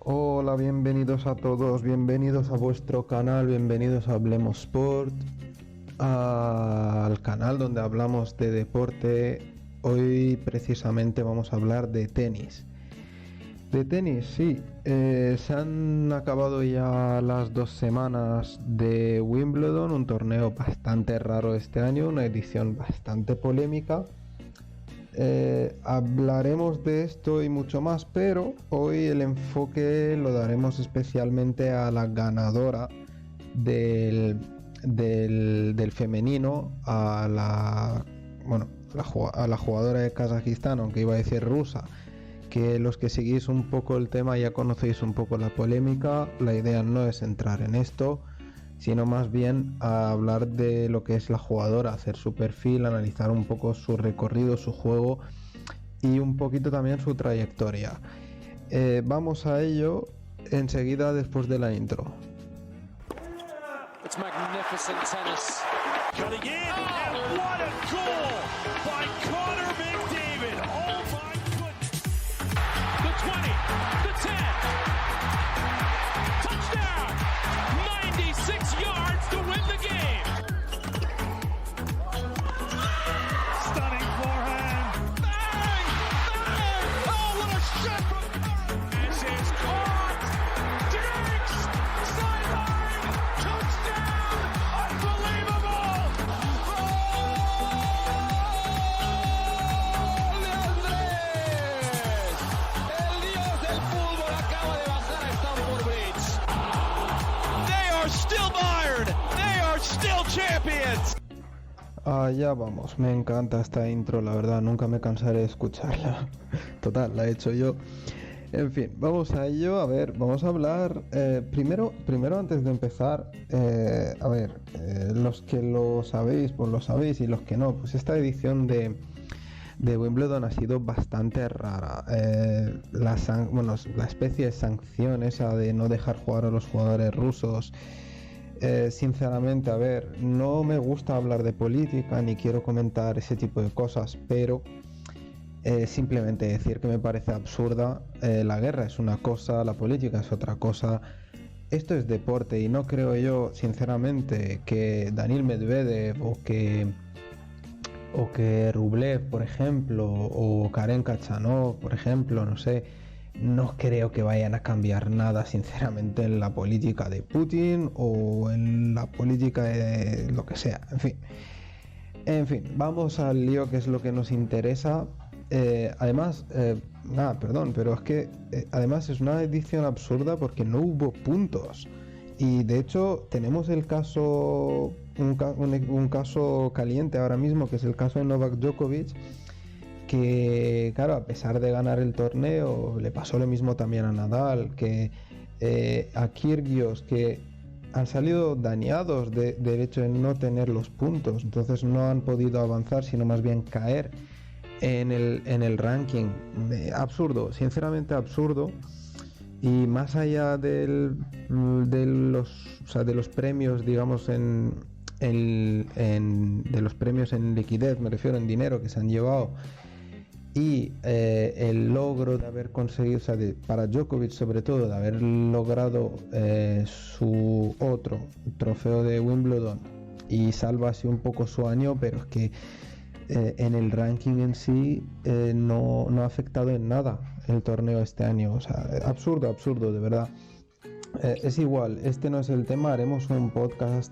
Hola, bienvenidos a todos, bienvenidos a vuestro canal, bienvenidos a Hablemos Sport, al canal donde hablamos de deporte. Hoy precisamente vamos a hablar de tenis. De tenis, sí, se han acabado ya las 2 semanas de Wimbledon, un torneo bastante raro este año, una edición bastante polémica. Hablaremos de esto y mucho más, pero hoy el enfoque lo daremos especialmente a la ganadora del femenino, a la jugadora de Kazajistán, aunque iba a decir rusa, que los que seguís un poco el tema ya conocéis un poco la polémica. La idea no es entrar en esto, sino más bien a hablar de lo que es la jugadora, hacer su perfil, analizar un poco su recorrido, su juego y un poquito también su trayectoria. Vamos a ello enseguida después de la intro. It's magnificent tennis. Cutting in, and what a goal by Connor McDavid. Oh my goodness. The 20, the 10. Touchdown. 96 yards to win the game. Stunning forehand. Bang! Bang! Oh, what a shot from Connor. This is caught. Diggs! Sideline! Touchdown! Unbelievable! ¡Gol de Andrés! El dios del fútbol acaba de bajar a Stamford Bridge. They are still Bayern. They are still champions. Allá vamos, me encanta esta intro, la verdad, nunca me cansaré de escucharla. Total, la he hecho yo. En fin, vamos a ello. A ver, vamos a hablar primero antes de empezar. Los que lo sabéis, pues lo sabéis, y los que no, pues esta edición de Wimbledon ha sido bastante rara. La especie de sanción esa de no dejar jugar a los jugadores rusos. Sinceramente, a ver, no me gusta hablar de política ni quiero comentar ese tipo de cosas, pero simplemente decir que me parece absurda. La guerra es una cosa, la política es otra cosa. Esto es deporte y no creo yo, sinceramente, que Daniil Medvedev o que Rublev, por ejemplo, o Karen Khachanov, por ejemplo, no sé, no creo que vayan a cambiar nada, sinceramente, en la política de Putin o en la política de lo que sea. En fin, vamos al lío, que es lo que nos interesa. Además es una edición absurda porque no hubo puntos. Y de hecho tenemos el caso, un caso caliente ahora mismo, que es el caso de Novak Djokovic, que claro, a pesar de ganar el torneo, le pasó lo mismo también a Nadal, que a Kyrgios, que han salido dañados del hecho de no tener los puntos, entonces no han podido avanzar, sino más bien caer en el ranking. Absurdo, sinceramente absurdo. Y más allá de los premios, digamos, de los premios en liquidez, me refiero en dinero que se han llevado, y el logro de haber conseguido, para Djokovic sobre todo, de haber logrado su otro trofeo de Wimbledon, y salva así un poco su año, pero es que en el ranking en sí no ha afectado en nada el torneo este año. O sea, absurdo, de verdad. Es igual, este no es el tema. Haremos un podcast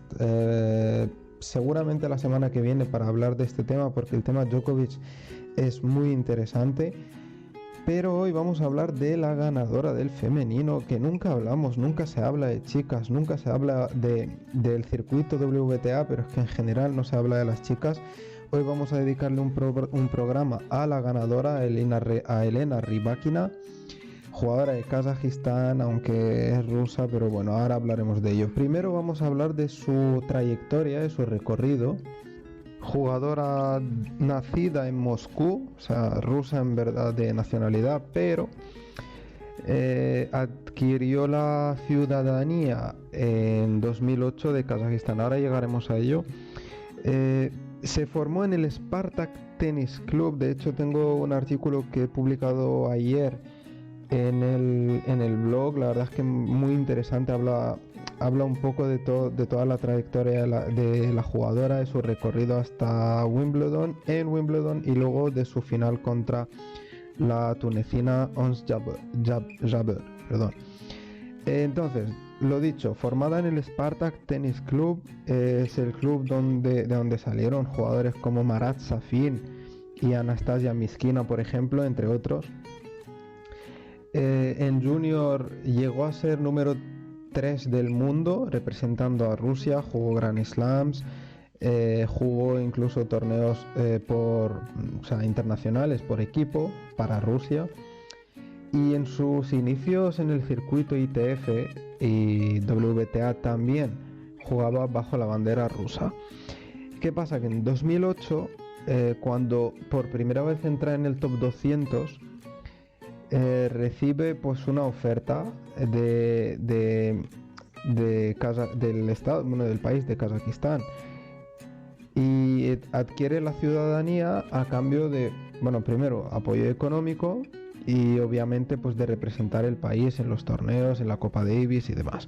seguramente la semana que viene para hablar de este tema, porque el tema Djokovic es muy interesante. Pero hoy vamos a hablar de la ganadora del femenino, que nunca hablamos, nunca se habla de chicas, nunca se habla del circuito WTA, pero es que en general no se habla de las chicas. Hoy vamos a dedicarle un programa a la ganadora, a Elena Rybakina, jugadora de Kazajistán, aunque es rusa, pero bueno, ahora hablaremos de ello. Primero vamos a hablar de su trayectoria, de su recorrido. Jugadora nacida en Moscú, o sea, rusa en verdad de nacionalidad, pero adquirió la ciudadanía en 2008 de Kazajistán. Ahora llegaremos a ello. Se formó en el Spartak Tennis Club. De hecho, tengo un artículo que he publicado ayer en el blog, la verdad es que muy interesante, habla un poco de toda la trayectoria de la jugadora, de su recorrido hasta Wimbledon, en Wimbledon, y luego de su final contra la tunecina Ons Jabeur, perdón. Entonces, lo dicho, formada en el Spartak Tennis Club, es el club de donde salieron jugadores como Marat Safin y Anastasia Miskina, por ejemplo, entre otros. En junior llegó a ser número 3 del mundo, representando a Rusia, jugó Grand Slams, jugó incluso torneos internacionales por equipo para Rusia. Y en sus inicios en el circuito ITF y WTA también jugaba bajo la bandera rusa. ¿Qué pasa? Que en 2008, cuando por primera vez entra en el top 200, recibe pues una oferta del estado, del país de Kazajistán, y adquiere la ciudadanía a cambio de, primero apoyo económico y obviamente pues de representar el país en los torneos, en la Copa Davis y demás.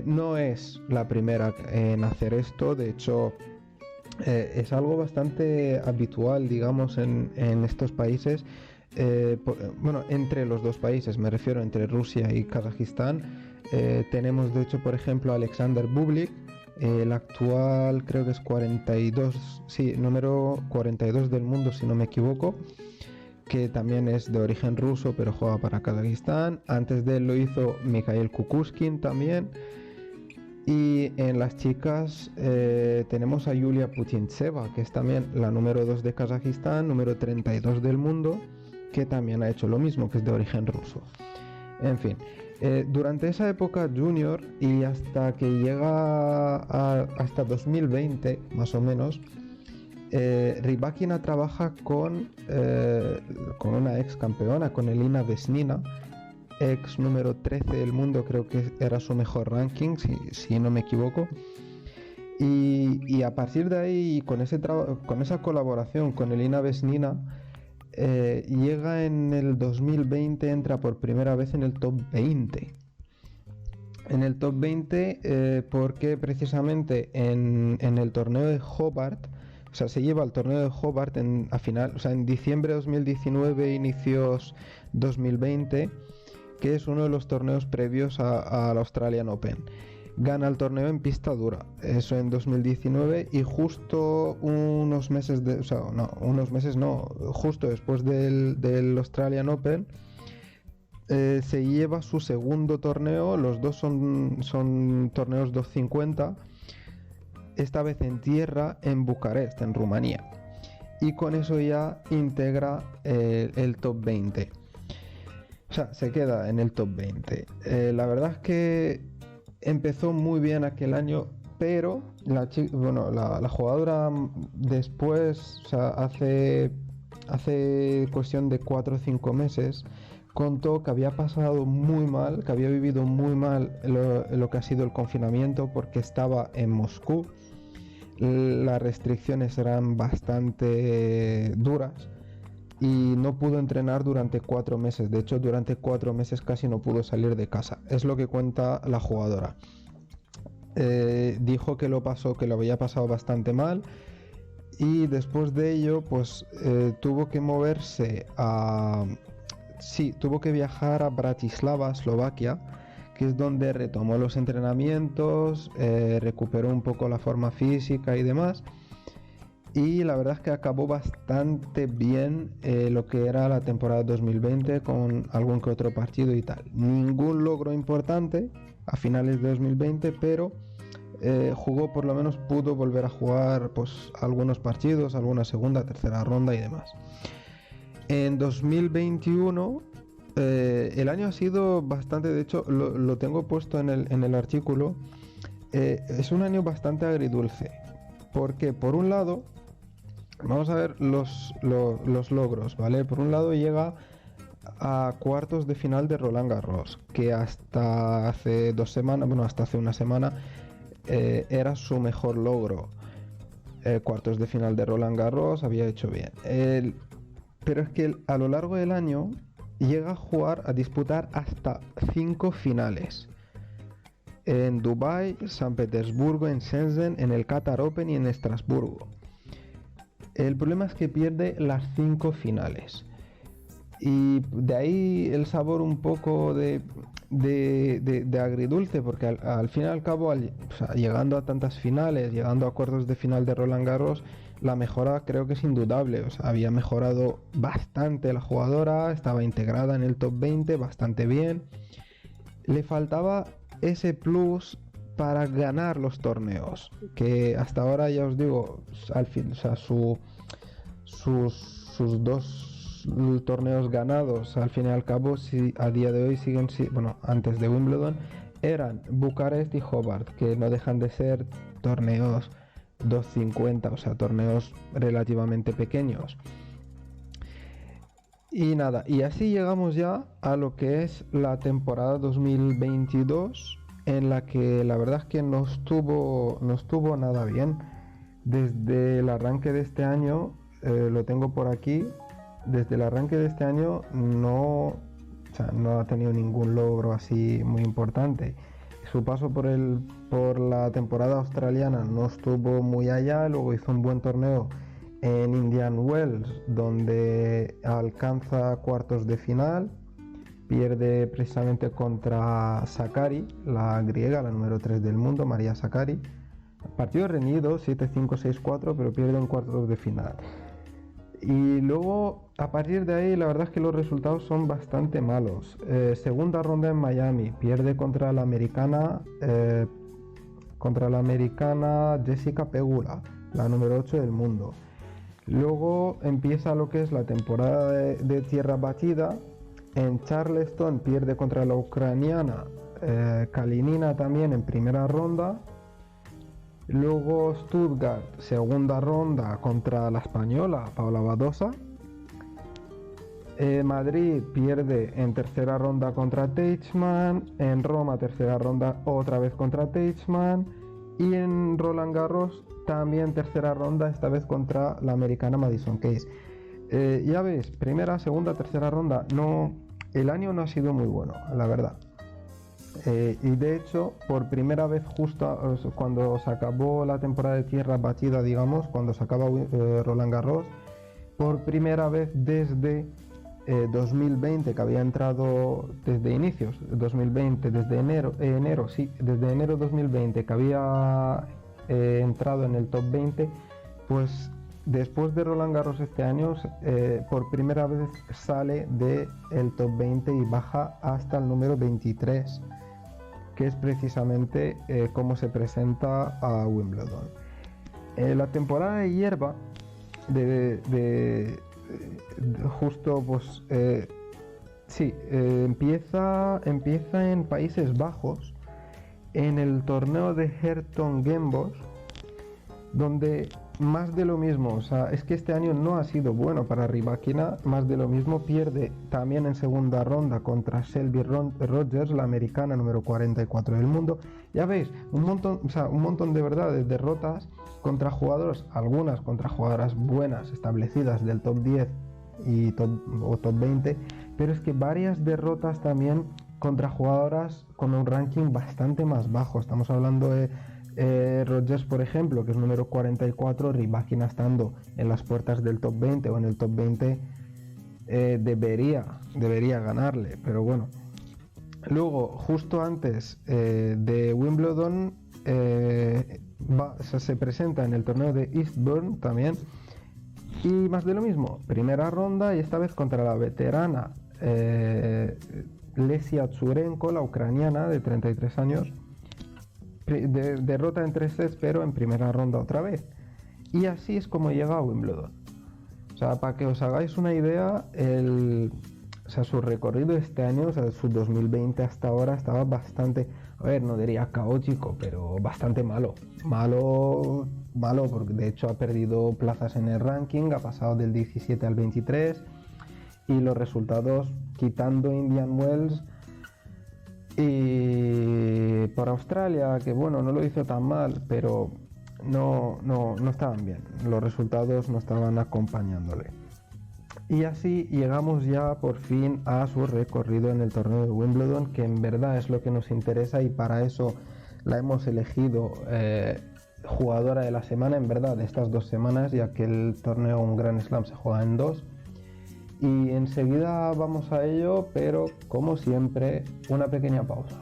No es la primera en hacer esto, de hecho es algo bastante habitual, digamos, en estos países. Entre los dos países, me refiero, entre Rusia y Kazajistán. Tenemos de hecho, por ejemplo, a Alexander Bublik, el actual, creo que es número 42 del mundo, si no me equivoco, que también es de origen ruso pero juega para Kazajistán. Antes de él lo hizo Mikhail Kukushkin también. Y en las chicas tenemos a Yulia Putintseva, que es también la número 2 de Kazajistán, número 32 del mundo, que también ha hecho lo mismo, que es de origen ruso. En fin, durante esa época junior y hasta que llega hasta 2020 más o menos, Rybakina trabaja con una ex campeona, con Elina Vesnina, ex número 13 del mundo, creo que era su mejor ranking, si no me equivoco. Y a partir de ahí, con esa colaboración con Elina Vesnina, llega en el 2020, entra por primera vez en el top 20. En el top 20 porque precisamente en el torneo de Hobart, se lleva el torneo de Hobart en diciembre de 2019, inicios 2020, que es uno de los torneos previos al Australian Open. Gana el torneo en pista dura, eso en 2019, y justo justo después del Australian Open, se lleva su segundo torneo. Los dos son torneos 250, esta vez en tierra, en Bucarest, en Rumanía, y con eso ya integra el top 20. Se queda en el top 20. La verdad es que empezó muy bien aquel año, pero la jugadora después, hace cuestión de 4 o 5 meses, contó que había pasado muy mal, que había vivido muy mal lo que ha sido el confinamiento, porque estaba en Moscú. Las restricciones eran bastante duras y no pudo entrenar durante 4 meses. De hecho, durante 4 meses casi no pudo salir de casa. Es lo que cuenta la jugadora. Dijo que lo había pasado bastante mal, y después de ello pues tuvo que viajar a Bratislava, Eslovaquia, que es donde retomó los entrenamientos, recuperó un poco la forma física y demás. Y la verdad es que acabó bastante bien lo que era la temporada 2020, con algún que otro partido y tal. Ningún logro importante a finales de 2020, pero jugó, por lo menos pudo volver a jugar pues algunos partidos, alguna segunda, tercera ronda y demás. En 2021, el año ha sido bastante, de hecho lo tengo puesto en el artículo, es un año bastante agridulce, porque por un lado, vamos a ver los logros, ¿vale? Por un lado llega a cuartos de final de Roland Garros, que hasta hace 2 semanas, hasta hace una semana, era su mejor logro. Cuartos de final de Roland Garros, había hecho bien. Pero es que a lo largo del año llega a disputar hasta 5 finales. En Dubái, San Petersburgo, en Shenzhen, en el Qatar Open y en Estrasburgo. El problema es que pierde las 5 finales. Y de ahí el sabor un poco de agridulce, porque al fin y al cabo, llegando a tantas finales, llegando a cuartos de final de Roland Garros, la mejora creo que es indudable. O sea, había mejorado bastante la jugadora, estaba integrada en el top 20 bastante bien. Le faltaba ese plus para ganar los torneos, que hasta ahora ya os digo, al fin, o sea, sus 2 torneos ganados al fin y al cabo, a día de hoy siguen, bueno, antes de Wimbledon, eran Bucarest y Hobart, que no dejan de ser torneos 250, o sea, torneos relativamente pequeños. Y nada, y así llegamos ya a lo que es la temporada 2022, en la que la verdad es que no estuvo nada bien. Desde el arranque de este año, lo tengo por aquí, desde el arranque de este año no ha tenido ningún logro así muy importante. Su paso por la temporada australiana no estuvo muy allá, luego hizo un buen torneo en Indian Wells, donde alcanza cuartos de final, pierde precisamente contra Sakkari, la griega, la número 3 del mundo, María Sakkari. Partido reñido, 7-5, 6-4, pero pierde en cuartos de final. Y luego, a partir de ahí, la verdad es que los resultados son bastante malos. Segunda ronda en Miami, pierde contra la americana Jessica Pegula, la número 8 del mundo. Luego empieza lo que es la temporada de tierra batida. En Charleston pierde contra la ucraniana Kalinina también en primera ronda. Luego Stuttgart, segunda ronda contra la española Paula Badosa. Madrid pierde en tercera ronda contra Teichmann. En Roma, tercera ronda otra vez contra Teichmann. Y en Roland Garros también tercera ronda, esta vez contra la americana Madison Keys. Ya ves, primera, segunda, tercera ronda. El año no ha sido muy bueno, la verdad. Y de hecho, por primera vez, justo cuando se acabó la temporada de tierra batida, digamos, cuando se acaba Roland Garros, por primera vez desde 2020, que había entrado desde inicios 2020, desde enero 2020, que había entrado en el top 20, pues después de Roland Garros este año, por primera vez sale del top 20 y baja hasta el número 23, que es precisamente cómo se presenta a Wimbledon. La temporada de hierba justo pues empieza en Países Bajos, en el torneo de Hertogenbosch, donde más de lo mismo. O sea, es que este año no ha sido bueno para Rybakina, más de lo mismo. Pierde también en segunda ronda contra Shelby Rogers, la americana número 44 del mundo. Ya veis, un montón de verdad de derrotas contra jugadores, algunas contra jugadoras buenas, establecidas del top 10 y top 20, pero es que varias derrotas también contra jugadoras con un ranking bastante más bajo. Estamos hablando de Rogers, por ejemplo, que es número 44, Rybakina estando en las puertas del top 20 o en el top 20, debería ganarle, pero bueno. Luego, justo antes de Wimbledon, se presenta en el torneo de Eastbourne también, y más de lo mismo, primera ronda, y esta vez contra la veterana Lesia Tsurenko, la ucraniana de 33 años. Derrota en 3 sets, pero en primera ronda otra vez. Y así es como llega a Wimbledon. O sea, para que os hagáis una idea, su recorrido este año, o sea, su 2020 hasta ahora, estaba bastante, a ver, no diría caótico, pero bastante malo, porque de hecho ha perdido plazas en el ranking, ha pasado del 17 al 23, y los resultados, quitando Indian Wells y por Australia, que bueno, no lo hizo tan mal, pero no estaban bien, los resultados no estaban acompañándole. Y así llegamos ya por fin a su recorrido en el torneo de Wimbledon, que en verdad es lo que nos interesa y para eso la hemos elegido jugadora de la semana, en verdad, de estas 2 semanas, ya que el torneo, un Grand Slam, se juega en 2. Y enseguida vamos a ello, pero como siempre, una pequeña pausa.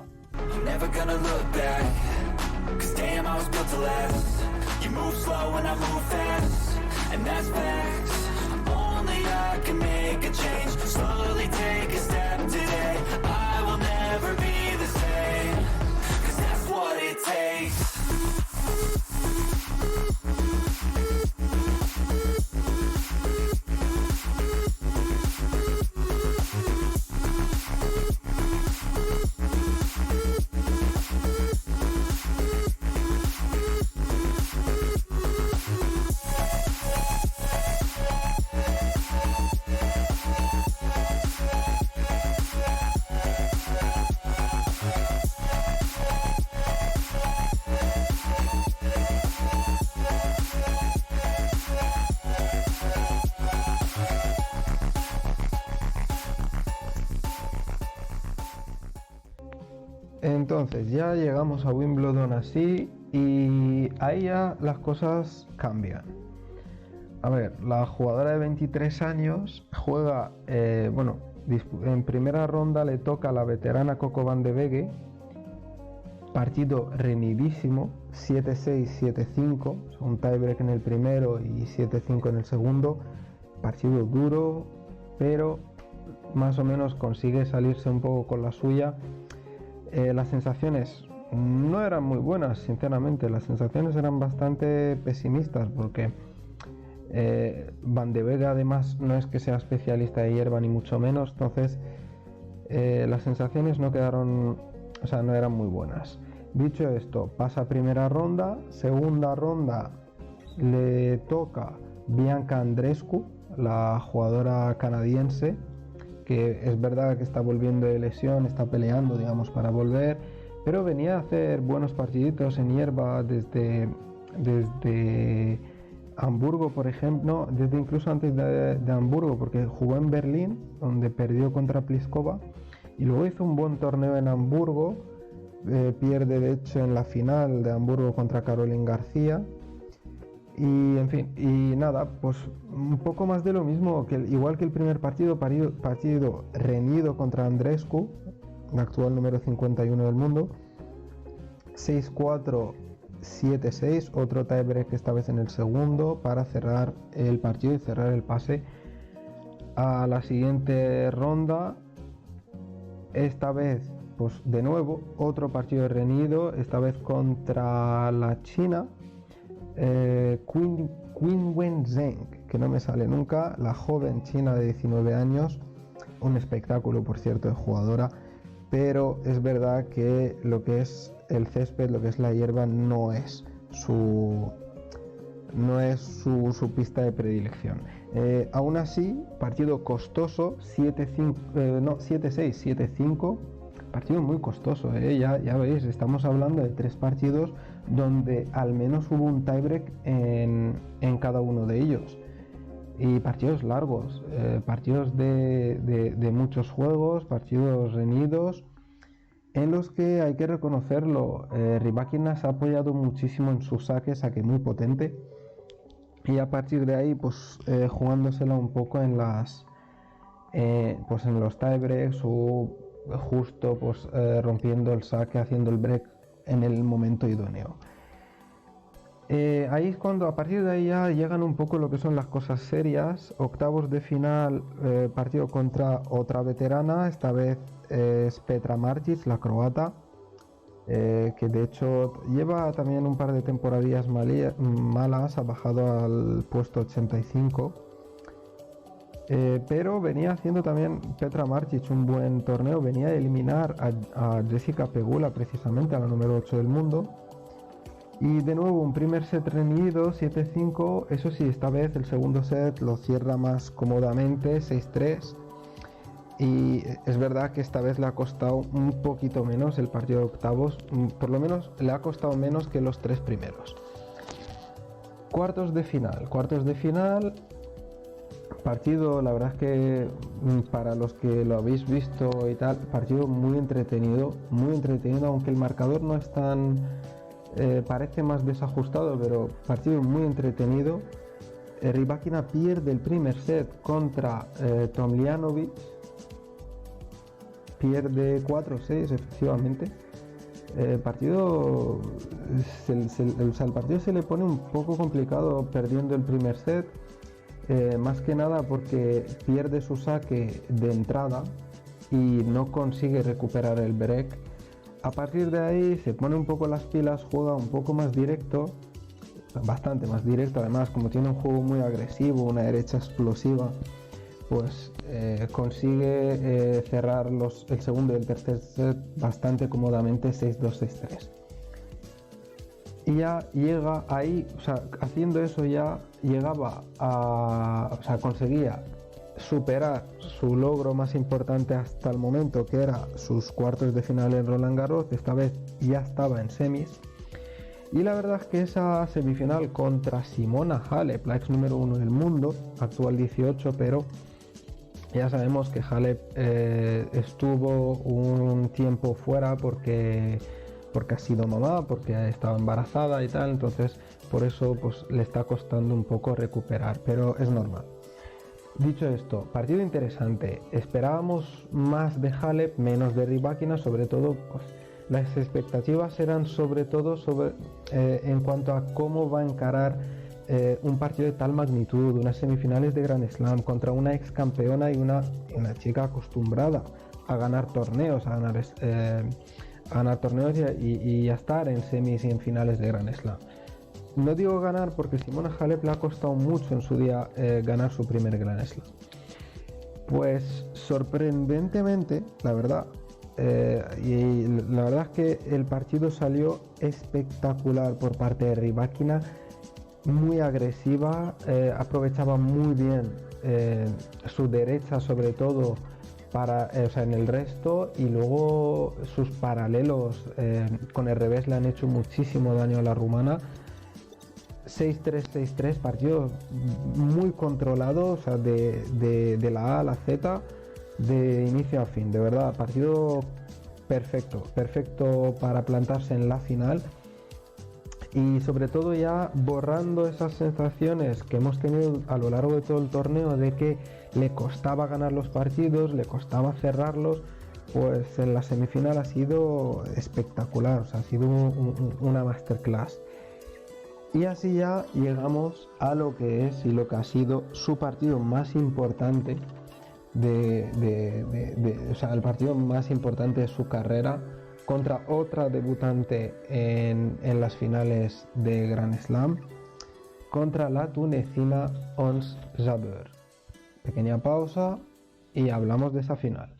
Entonces ya llegamos a Wimbledon así y ahí ya las cosas cambian. A ver, la jugadora de 23 años juega, en primera ronda le toca a la veterana Coco Van de Weghe, partido reñidísimo, 7-6, 7-5, un tiebreak en el primero y 7-5 en el segundo, partido duro, pero más o menos consigue salirse un poco con la suya. Las sensaciones no eran muy buenas, sinceramente. Las sensaciones eran bastante pesimistas porque Van de Weghe además no es que sea especialista de hierba ni mucho menos, entonces las sensaciones no eran muy buenas. Dicho esto, pasa primera ronda, segunda ronda le toca Bianca Andreescu, la jugadora canadiense, que es verdad que está volviendo de lesión, está peleando, digamos, para volver, pero venía a hacer buenos partiditos en hierba desde Hamburgo, por ejemplo, desde incluso antes de Hamburgo, porque jugó en Berlín, donde perdió contra Pliskova, y luego hizo un buen torneo en Hamburgo, pierde de hecho en la final de Hamburgo contra Caroline García. Y en fin, y nada, pues un poco más de lo mismo, igual que el primer partido reñido contra Andreescu, la actual número 51 del mundo, 6-4, 7-6, otro tiebreak esta vez en el segundo para cerrar el partido y cerrar el pase a la siguiente ronda. Esta vez, pues de nuevo, otro partido reñido, esta vez contra la China, Qinwen Zheng, que no me sale nunca, la joven china de 19 años, un espectáculo por cierto de jugadora, pero es verdad que lo que es el césped, lo que es la hierba, no es su pista de predilección. Aún así, partido costoso, 7-6, 7-5, partido muy costoso, ya veis, estamos hablando de 3 partidos donde al menos hubo un tiebreak en cada uno de ellos, y partidos largos, partidos de muchos juegos, partidos reñidos, en los que hay que reconocerlo, Rybakina se ha apoyado muchísimo en su saque muy potente, y a partir de ahí pues jugándosela un poco en los tiebreaks o justo pues rompiendo el saque, haciendo el break en el momento idóneo. Ahí es cuando a partir de ahí ya llegan un poco lo que son las cosas serias. Octavos de final, partido contra otra veterana, esta vez es Petra Martic, la croata, que de hecho lleva también un par de temporadillas malas, ha bajado al puesto 85, pero venía haciendo también Petra Martic un buen torneo, venía a eliminar a Jessica Pegula, precisamente a la número 8 del mundo, y de nuevo un primer set reñido, 7-5, eso sí, esta vez el segundo set lo cierra más cómodamente, 6-3, y es verdad que esta vez le ha costado un poquito menos el partido de octavos, por lo menos le ha costado menos que los 3 primeros. Cuartos de final, Partido, la verdad es que para los que lo habéis visto y tal, partido muy entretenido, aunque el marcador no es tan, parece más desajustado, pero partido muy entretenido. Rybakina pierde el primer set contra Tomljanovic, pierde 4-6 efectivamente. El partido se le pone un poco complicado perdiendo el primer set, más que nada porque pierde su saque de entrada y no consigue recuperar el break. A partir de ahí se pone un poco las pilas, juega un poco más directo, bastante más directo, además como tiene un juego muy agresivo, una derecha explosiva, pues consigue cerrar el segundo y el tercer set bastante cómodamente, 6-2, 6-3. Y ya llega ahí, o sea, haciendo eso ya llegaba conseguía superar su logro más importante hasta el momento, que era sus cuartos de final en Roland Garros. Esta vez ya estaba en semis. Y la verdad es que esa semifinal contra Simona Halep, la ex número 1 del mundo, actual 18, pero ya sabemos que Halep estuvo un tiempo fuera porque ha sido mamá, porque estaba embarazada y tal, entonces por eso pues le está costando un poco recuperar, pero es normal. Dicho esto, partido interesante. Esperábamos más de Halep, menos de Rybakina, sobre todo pues, las expectativas eran sobre todo en cuanto a cómo va a encarar un partido de tal magnitud, unas semifinales de Grand Slam contra una ex campeona y una chica acostumbrada a ganar torneos, a ganar torneos y a estar en semis y en finales de Grand Slam. No digo ganar porque Simona Halep le ha costado mucho en su día ganar su primer Grand Slam. Pues sorprendentemente, la verdad, y la verdad es que el partido salió espectacular por parte de Rybakina, muy agresiva, aprovechaba muy bien su derecha sobre todo en el resto, y luego sus paralelos con el revés le han hecho muchísimo daño a la rumana. 6-3, 6-3, partido muy controlado, o sea, de la A a la Z, de inicio a fin, de verdad, partido perfecto para plantarse en la final. Y sobre todo ya borrando esas sensaciones que hemos tenido a lo largo de todo el torneo de que le costaba ganar los partidos, le costaba cerrarlos, pues en la semifinal ha sido espectacular, o sea, ha sido una masterclass. Y así ya llegamos a lo que es y lo que ha sido su partido más importante, el partido más importante de su carrera, contra otra debutante en las finales de Grand Slam, contra la tunecina Ons Jabeur. Pequeña pausa y hablamos de esa final.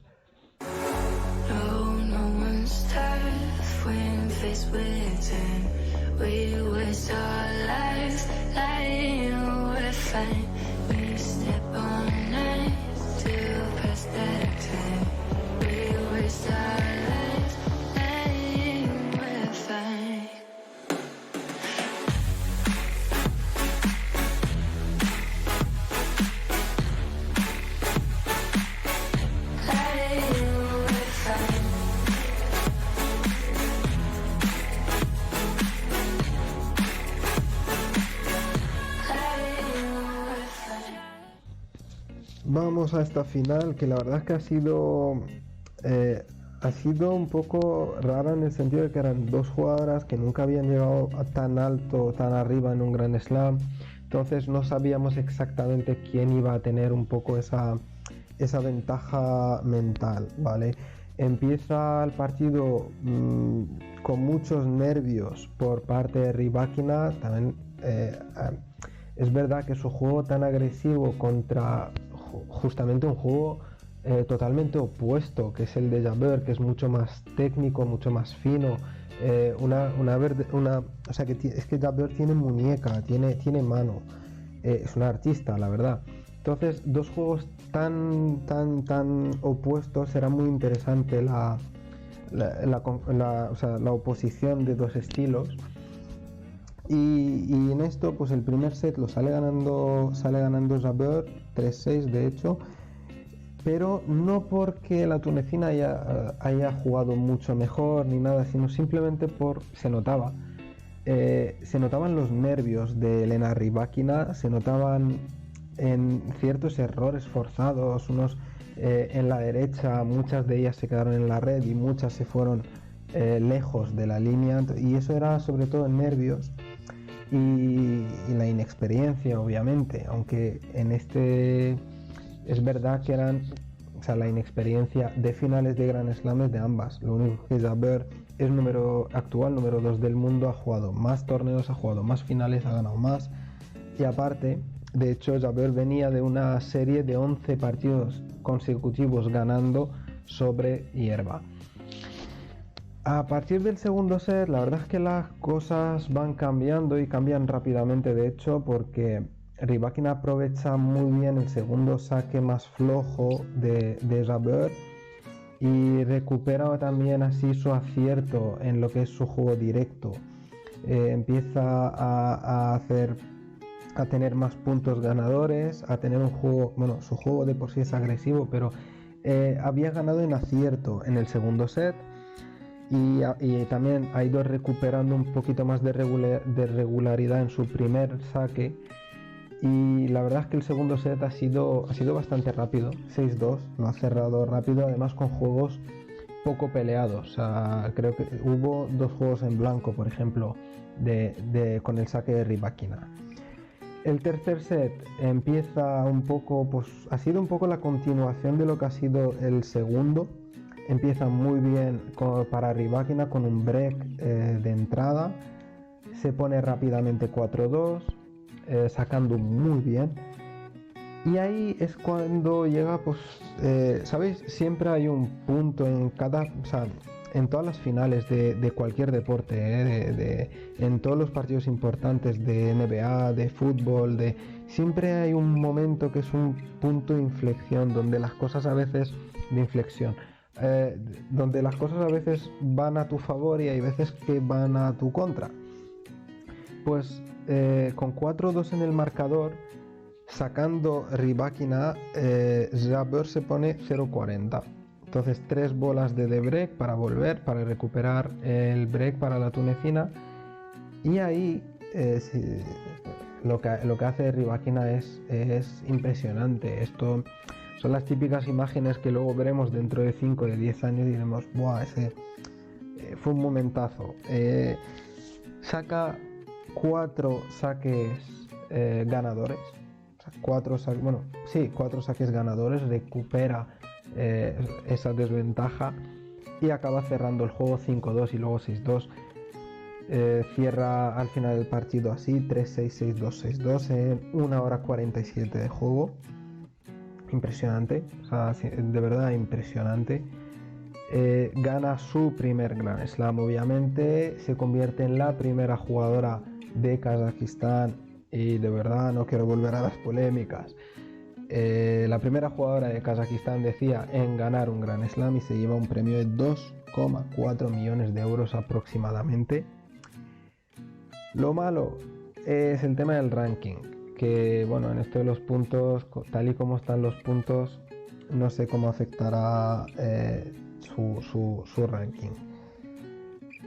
Vamos a esta final, que la verdad es que ha sido un poco rara en el sentido de que eran dos jugadoras que nunca habían llegado a tan alto, tan arriba en un Grand Slam, entonces no sabíamos exactamente quién iba a tener un poco esa ventaja mental, ¿vale? Empieza el partido con muchos nervios por parte de Rybakina. También es verdad que su juego tan agresivo contra justamente un juego totalmente opuesto, que es el de Jabeur, que es mucho más técnico, mucho más fino, o sea, es que Jabeur tiene muñeca, tiene mano, es una artista, la verdad. Entonces, dos juegos tan opuestos, será muy interesante la oposición de dos estilos. Y en esto, pues el primer set lo sale ganando Jabeur 3-6 de hecho, pero no porque la tunecina haya jugado mucho mejor ni nada, sino simplemente se notaban los nervios de Elena Rybakina, se notaban en ciertos errores forzados, unos en la derecha, muchas de ellas se quedaron en la red y muchas se fueron lejos de la línea, y eso era sobre todo en nervios y la inexperiencia, obviamente, aunque en este es verdad que la inexperiencia de finales de Grand Slam de ambas. Lo único que Jabeur es actual número 2 del mundo, ha jugado más torneos, ha jugado más finales, ha ganado más, y aparte, de hecho, Jabeur venía de una serie de 11 partidos consecutivos ganando sobre hierba. A partir del segundo set, la verdad es que las cosas van cambiando y cambian rápidamente, de hecho, porque Rybakina aprovecha muy bien el segundo saque más flojo de Jabeur y recupera también así su acierto en lo que es su juego directo. Empieza a tener más puntos ganadores, a tener un juego, bueno, su juego de por sí es agresivo, pero había ganado en acierto en el segundo set. Y también ha ido recuperando un poquito más de regularidad en su primer saque, y la verdad es que el segundo set ha sido bastante rápido, 6-2, lo ha cerrado rápido, además con juegos poco peleados. O sea, creo que hubo 2 juegos en blanco, por ejemplo, con el saque de Rybakina. El tercer set empieza un poco, pues ha sido un poco la continuación de lo que ha sido el segundo. Empieza muy bien para Rybakina con un break de entrada, se pone rápidamente 4-2, sacando muy bien, y ahí es cuando llega, pues, ¿sabéis? Siempre hay un punto en en todas las finales de cualquier deporte, en todos los partidos importantes de NBA, de fútbol, siempre hay un momento que es un punto de inflexión, donde las cosas a veces donde las cosas a veces van a tu favor y hay veces que van a tu contra. Pues con 4-2 en el marcador, sacando Rybakina, Jabeur se pone 0-40. Entonces 3 bolas de break para recuperar el break para la tunecina, y ahí lo que hace Rybakina es impresionante. Esto son las típicas imágenes que luego veremos dentro de 5 o de 10 años y diremos, ¡buah! Ese fue un momentazo. Saca 4 saques ganadores. O sea, 4 saques ganadores, recupera esa desventaja y acaba cerrando el juego 5-2 y luego 6-2. Cierra al final del partido así, 3-6, 6-2, 6-2 en 1 hora 47 de juego. Impresionante, o sea, de verdad impresionante. Gana su primer Grand Slam, obviamente, se convierte en la primera jugadora de Kazajistán, y de verdad no quiero volver a las polémicas. La primera jugadora de Kazajistán, decía, en ganar un Grand Slam, y se lleva un premio de 2,4 millones de euros aproximadamente. Lo malo es el tema del ranking, que bueno, en esto de los puntos, tal y como están los puntos, no sé cómo afectará su ranking.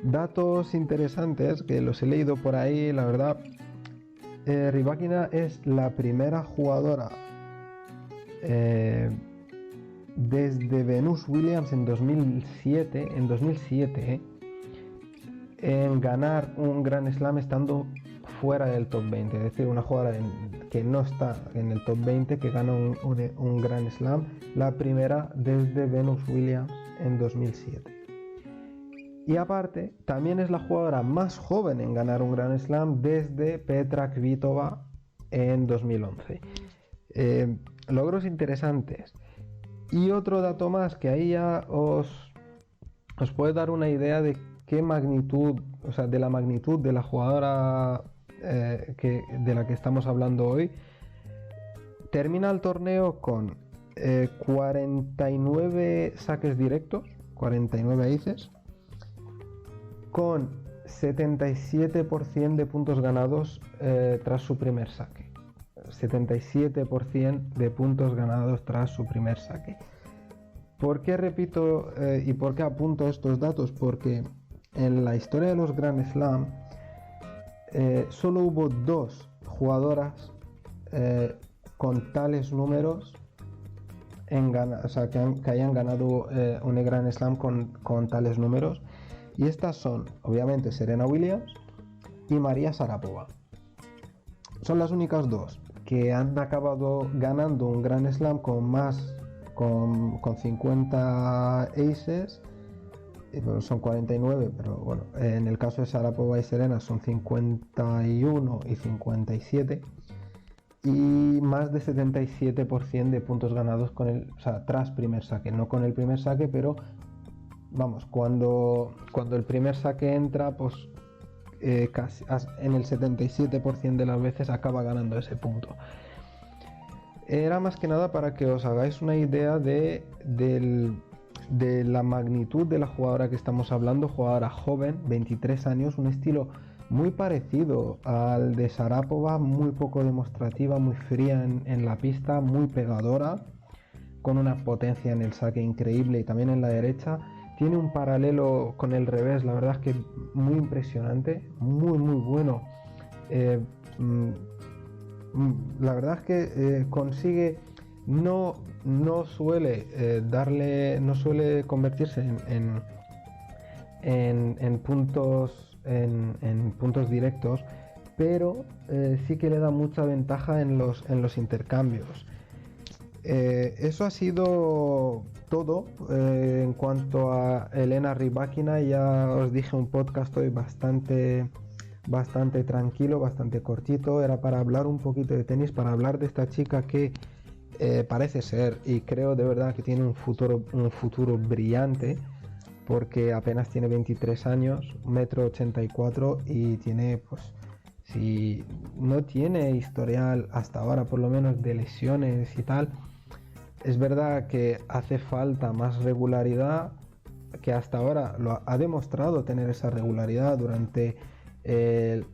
Datos interesantes que los he leído por ahí, la verdad. Rybakina es la primera jugadora desde Venus Williams en 2007 en ganar un Grand Slam estando fuera del top 20, es decir, una jugadora que no está en el top 20 que gana un Grand Slam, la primera desde Venus Williams en 2007. Y aparte, también es la jugadora más joven en ganar un Grand Slam desde Petra Kvitova en 2011. Logros interesantes. Y otro dato más que ahí ya os puede dar una idea de qué magnitud, o sea, de la magnitud de la jugadora de la que estamos hablando hoy. Termina el torneo con 49 saques directos, 49 aces, con 77% de puntos ganados tras su primer saque. 77% de puntos ganados tras su primer saque. ¿Por qué repito y por qué apunto estos datos? Porque en la historia de los Grand Slam solo hubo 2 jugadoras con tales números que hayan ganado un Grand Slam con tales números, y estas son obviamente Serena Williams y María Sharapova. Son las únicas 2 que han acabado ganando un Grand Slam con 50 aces. Bueno, son 49, pero bueno, en el caso de Sharapova y Serena son 51 y 57, y más de 77% de puntos ganados tras primer saque, no con el primer saque, pero vamos, cuando el primer saque entra, pues casi en el 77% de las veces acaba ganando ese punto. Era más que nada para que os hagáis una idea de la magnitud de la jugadora que estamos hablando, jugadora joven, 23 años, un estilo muy parecido al de Sharapova, muy poco demostrativa, muy fría en la pista, muy pegadora, con una potencia en el saque increíble y también en la derecha. Tiene un paralelo con el revés, la verdad es que muy impresionante, muy bueno. La verdad es que consigue, no suele convertirse en puntos directos, pero sí que le da mucha ventaja en los intercambios. Eso ha sido todo en cuanto a Elena Rybakina. Ya os dije, un podcast hoy bastante tranquilo, bastante cortito. Era para hablar un poquito de tenis, para hablar de esta chica que parece ser, y creo de verdad que tiene un futuro brillante, porque apenas tiene 23 años, 1,84 m, y tiene, pues, si no tiene historial hasta ahora, por lo menos de lesiones y tal. Es verdad que hace falta más regularidad, que hasta ahora ha demostrado tener esa regularidad durante el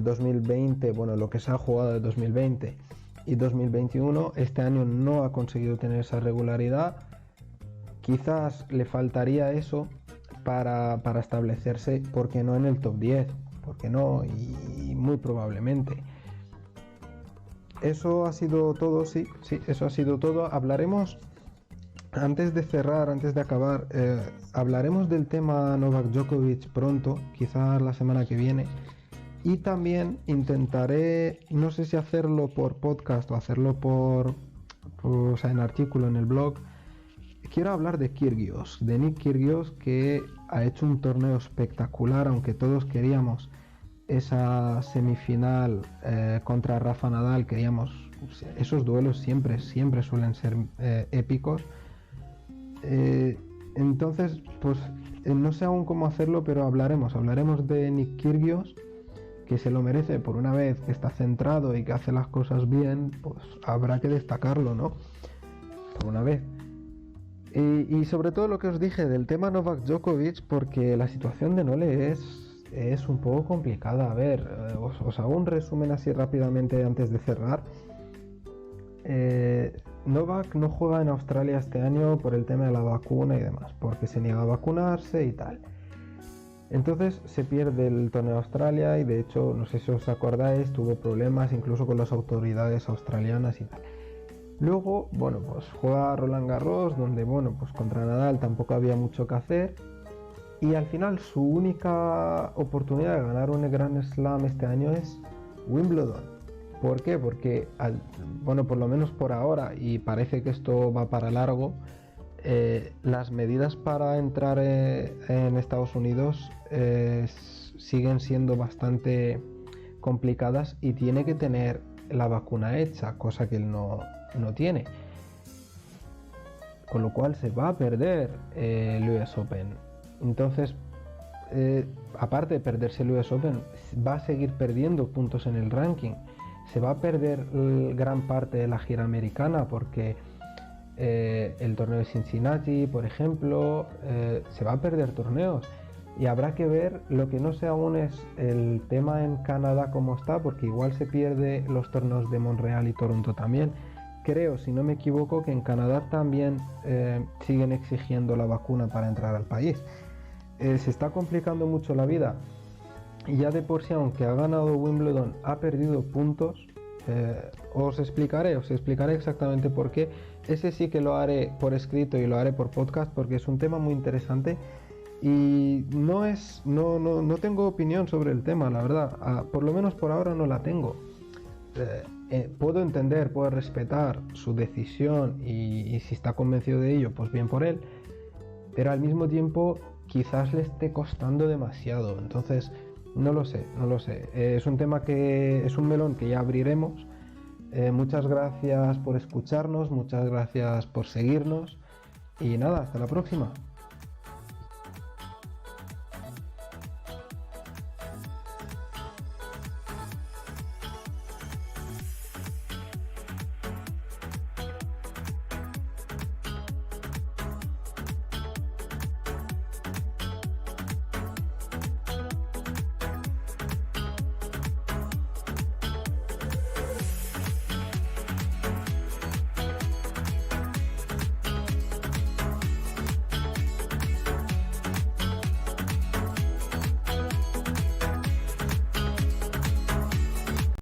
2020, bueno, lo que se ha jugado de 2020 y 2021. Este año no ha conseguido tener esa regularidad. Quizás le faltaría eso para establecerse, ¿por qué no en el top 10? ¿Por qué no? Y muy probablemente. Eso ha sido todo, sí, eso ha sido todo. Hablaremos, antes de cerrar, antes de acabar, hablaremos del tema Novak Djokovic pronto, quizás la semana que viene. Y también intentaré, no sé si hacerlo por podcast o hacerlo en artículo en el blog. Quiero hablar de Kyrgios, de Nick Kyrgios, que ha hecho un torneo espectacular, aunque todos queríamos esa semifinal contra Rafa Nadal, queríamos, esos duelos siempre suelen ser épicos. Entonces, pues no sé aún cómo hacerlo, pero hablaremos de Nick Kyrgios, que se lo merece. Por una vez que está centrado y que hace las cosas bien, pues habrá que destacarlo, ¿no? Por una vez. Y sobre todo lo que os dije del tema Novak Djokovic, porque la situación de Nole es un poco complicada. A ver, os hago un resumen así rápidamente antes de cerrar. Novak no juega en Australia este año por el tema de la vacuna y demás, porque se niega a vacunarse y tal. Entonces se pierde el torneo de Australia, y de hecho, no sé si os acordáis, tuvo problemas incluso con las autoridades australianas y tal. Luego, bueno, pues juega Roland Garros, donde, bueno, pues contra Nadal tampoco había mucho que hacer. Y al final su única oportunidad de ganar un Grand Slam este año es Wimbledon. ¿Por qué? Porque, bueno, por lo menos por ahora, y parece que esto va para largo, las medidas para entrar en Estados Unidos siguen siendo bastante complicadas, y tiene que tener la vacuna hecha, cosa que él no tiene. Con lo cual se va a perder el US Open. Entonces, aparte de perderse el US Open, va a seguir perdiendo puntos en el ranking. Se va a perder gran parte de la gira americana, porque el torneo de Cincinnati, por ejemplo, se va a perder torneos. y habrá que ver. Lo que no sé aún es el tema en Canadá cómo está, porque igual se pierde los torneos de Montreal y Toronto también. Creo, si no me equivoco, que en Canadá también siguen exigiendo la vacuna para entrar al país. Se está complicando mucho la vida, y ya de por sí, aunque ha ganado Wimbledon, ha perdido puntos. Os explicaré exactamente por qué. Ese sí que lo haré por escrito y lo haré por podcast, porque es un tema muy interesante y no tengo opinión sobre el tema, la verdad. Por lo menos por ahora no la tengo. Puedo entender, puedo respetar su decisión y si está convencido de ello, pues bien por él, pero al mismo tiempo quizás le esté costando demasiado. Entonces no lo sé. Es un tema es un melón que ya abriremos. Muchas gracias por escucharnos, muchas gracias por seguirnos y nada, hasta la próxima.